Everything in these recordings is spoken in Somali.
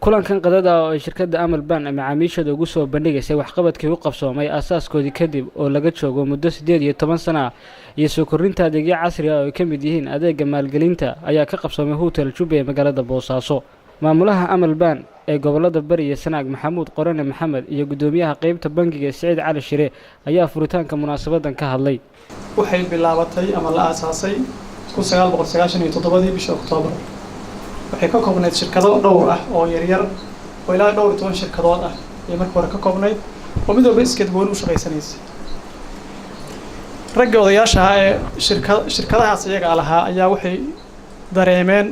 kulankan qadada oo ay shirkadda Amal Ban macaamiishooda ugu soo bandhigaysay waxqabadkii u qabsoomay asaaskoodii kadib oo laga joogo muddo 18 sano iyo soo korinta adeegyo casri ah oo ay ka mid yihiin adeegga maalgelinta ayaa ka qabsoomay Hotel Jubba ee magaalada Boosaaso. maamulaha Amal Ban ee gobolada Bari iyo Sanaag Maxamuud Qorane Maxamed iyo gudoomiyaha qaybta bangiga Saciid Cali Shire ayaa furitaanka munaasabadan ka hadlay. waxay bilaabatay ama la aasaasay 1997 bishii Oktoobar. waxay ka koobnayd shirkado dhowr ah oo yaryar oo ilaa dhowr 10 shirkadood ah ee markii hore ka koobnayd oo mid walba iskeed gooni u shaqaysanaysay. ragga odayaasha ee shirkadahaas iyaga lahaa ayaa waxay dareemeen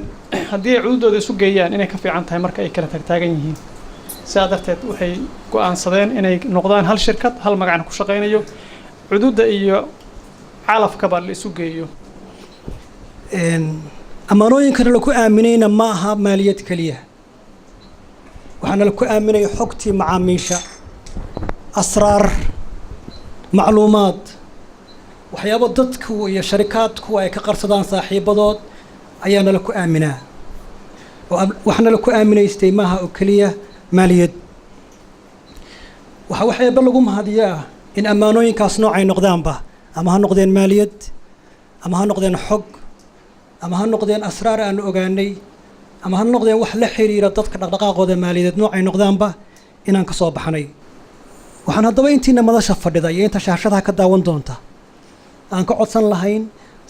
haddii ay cududooda isu geeyaan inay ka fiican tahay marka ay kala tagtaagan yihiin. sidaa darteed waxay go'aansadeen inay noqdaan hal shirkad hal magacna ku shaqaynayo cududda iyo calafkaba la isu geeyo. amaanooyinkana la ku aaminayna ma aha maaliyad kaliya waxaana la ku aaminay xogtii macaamiisha asraar macluumaad waxyaabo dadku iyo sharikaadku ay ka qarsadaan saaxiibadood ayaana la ku aaminaa waxaana la ku aaminaystay maaha oo kaliya maaliyad waxyaabo lagu mahadiyaa in amaanooyinkaas noocay noqdaanba ama ha noqdeen maaliyad ama ha noqdeen xog ama ha noqdeen asraar aan ogaanay ama ha noqdeen wax la xiriira dadka dhaqdhaqaaqooda maaliyadeed noocay noqdaanba inaan ka soo baxnay. waxaan haddaba intiina madasha fadhida iyo inta shaashadaha ka daawan doonta aan ka codsan lahayn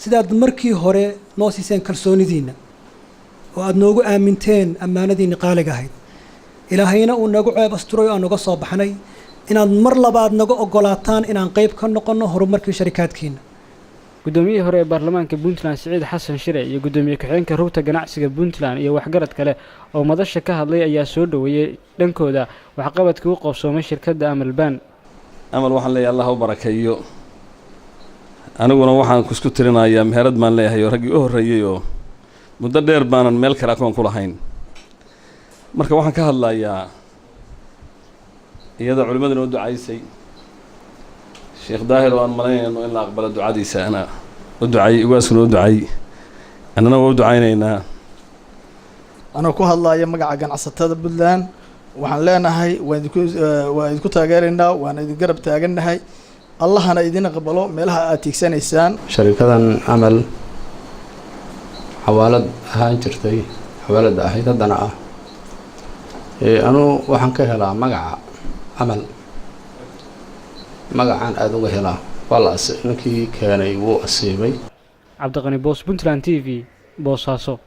sidaad markii hore noo siiseen kalsoonidiinna oo aad noogu aaminteen ammaanadiinni qaaliga ahayd ilaahayna uu nagu ceeb asturay aan uga soo baxnay inaad mar labaad naga ogolaataan inaan qayb ka noqonno horumarkii sharikaadkiina. gudoomiyaha hore ee baarlamaanka Puntland Saciid Xasan Shire iyo gudoomiye ku-xigeenka rugta ganacsiga Puntland iyo waxgarad kale oo madasha ka hadlay ayaa soo dhaweeyay dhankooda waxqabadkii u qabsoomay shirkadda Amal Ban. Amal waxaan leeyahay Allah u barakeeyo aniguna waxaan isku tirinayaa meherad maan leeyahay raggii u horeeyay oo muddo dheer baanan meel kale aqoon ku lahayn. marka waxaan ka hadlayaa iyada culimaduna u ducaysay Sheekh Daahir oo aan malaynayno in la aqbalo ducadiisa ana u ducay ugaasuna u ducay annana waa u ducaynaynaa. أنا كوه الله يمجع عن عصتها بدلان وعن لنا هاي ويدكو تاجرنا وأنا يقرب تاجرنا هاي الله أنا يدينا قبله ملها أتيكسان إنسان شركة عمل حوالد هانجرتي حوالد أحيد الدناء أنا وحن كهلا مجع عمل مجع عن أدو كهلا والله إنكي كان يبو السيبي. عبد الغني بوس بنتلان تي في بوساسو.